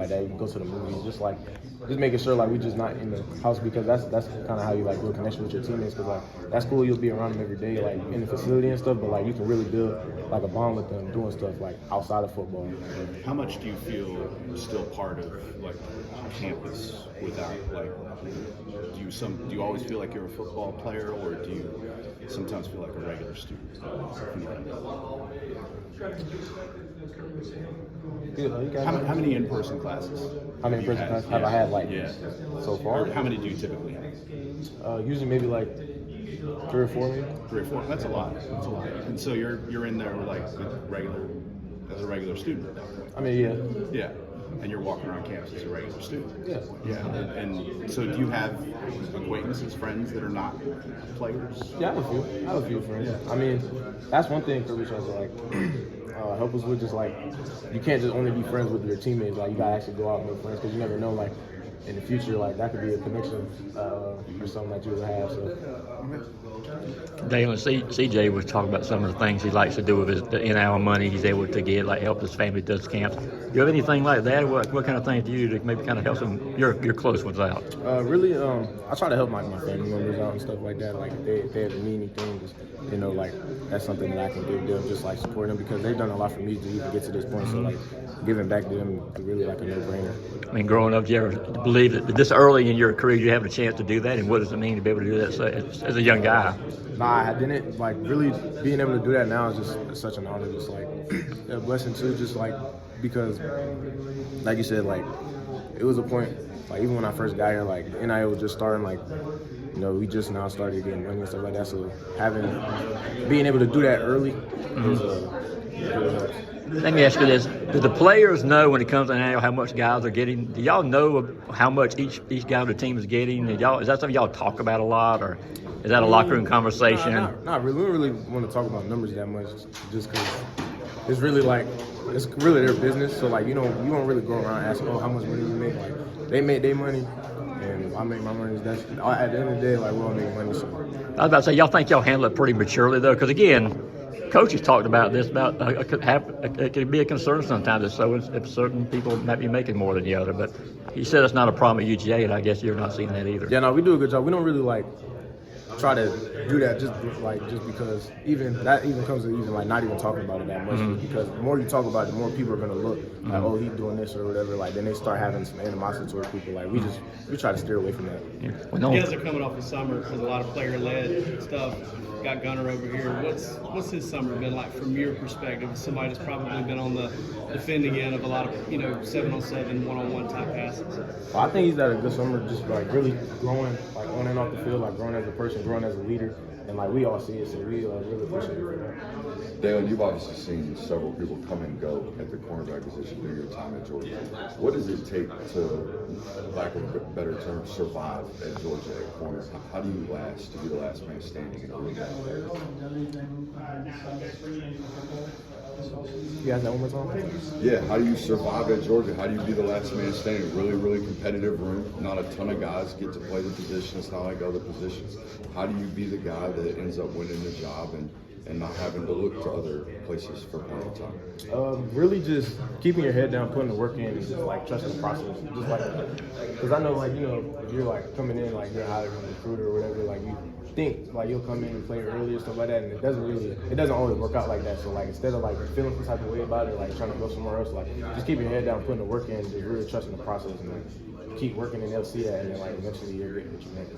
like that. You can go to the movies, just making sure like we just not in the house, because that's kind of how you like build connection with your teammates. Because like that's cool, you'll be around them every day, like in the facility and stuff. But like you can really build like a bond with them doing stuff like outside of football. How much do you feel still part of like campus without like? Do you always feel like you're a football player, or do you sometimes feel like a regular student? How many in-person classes? How many in-person classes have I had so far? Or how many do you typically have? Usually maybe like 3 or 4 maybe. 3 or 4. That's a lot. That's a lot. And so you're in there like as a regular student at that point. I mean, yeah. Yeah. And you're walking around campus as a regular student. Yeah. Yeah. And so do you have acquaintances, friends that are not players? Yeah, I have a few friends. Yeah. I mean, that's one thing Coach has to like help us with. Just like you can't just only be friends with your teammates. Like you gotta actually go out and make friends, because you never know like in the future like that could be a connection or something that you would have. So. Daylen, CJ was talking about some of the things he likes to do with the NIL money he's able to get, like help his family does camps. Do you have anything like that? What kind of things do you do to maybe kind of help some your close ones out? Really, I try to help my family members out and stuff like that. Like if they ever need anything, just like that's something that I can give them, just like support them, because they've done a lot for me to even get to this point. So like giving back to them is really like a no-brainer. I mean, growing up, do you ever believe that this early in your career you have a chance to do that, and what does it mean to be able to do that as a young guy? Nah, I didn't. Like, really being able to do that now is just such an honor. Just like a blessing too, just like because like you said, like it was a point, like even when I first got here, like NIL was just starting, like we just now started getting money and stuff like that. So being able to do that early is really helps. Let me ask you this: do the players know when it comes to NIL how much guys are getting? Do y'all know how much each guy on the team is getting? Is that something y'all talk about a lot, or is that a locker room conversation? Not really. We don't really want to talk about numbers that much, just because it's really it's really their business. So like you don't really go around asking, how much money you make. Like they make their money, and I make my money. That's at the end of the day, like we all make money. So I was about to say, y'all think y'all handle it pretty maturely though, because again, coaches talked about this it could be a concern sometimes if certain people might be making more than the other. But he said it's not a problem at UGA, and I guess you're not seeing that either. Yeah, no, we do a good job. We don't really try to do that just because even comes to not even talking about it that much, because the more you talk about it, the more people are gonna look like, oh, he's doing this or whatever. Like then they start having some animosity towards people. Like we try to steer away from that. Yeah. You guys are coming off the summer with a lot of player-led stuff. Got Gunner over here. What's his summer been like from your perspective? As somebody that's probably been on the defending end of a lot of 7-on-7, one-on-one type passes. Well, I think he's had a good summer, just really growing on and off the field, growing as a person, growing as a leader, and we all see it. So we really appreciate it. Daylen, you've obviously seen several people come and go at the cornerback position during your time at Georgia. What does it take to, lack of a better term, survive at Georgia at corner? How do you last to be the last man standing in a league? You guys that one more time? Yeah, how do you survive at Georgia? How do you be the last man standing? Really, really competitive room. Not a ton of guys get to play the position. It's not like other positions. How do you be the guy that ends up winning the job and not having to look to other places for playing time? Really just keeping your head down, putting the work in, and just trusting the process. Just because I know if you're coming in, you're hired as a recruiter or whatever, you think you'll come in and play early or stuff like that, and it doesn't always work out like that. So instead of feeling some type of way about it, trying to go somewhere else, just keep your head down, putting the work in, just really trusting the process, and keep working, and they'll see that, and then eventually you'll get what you make.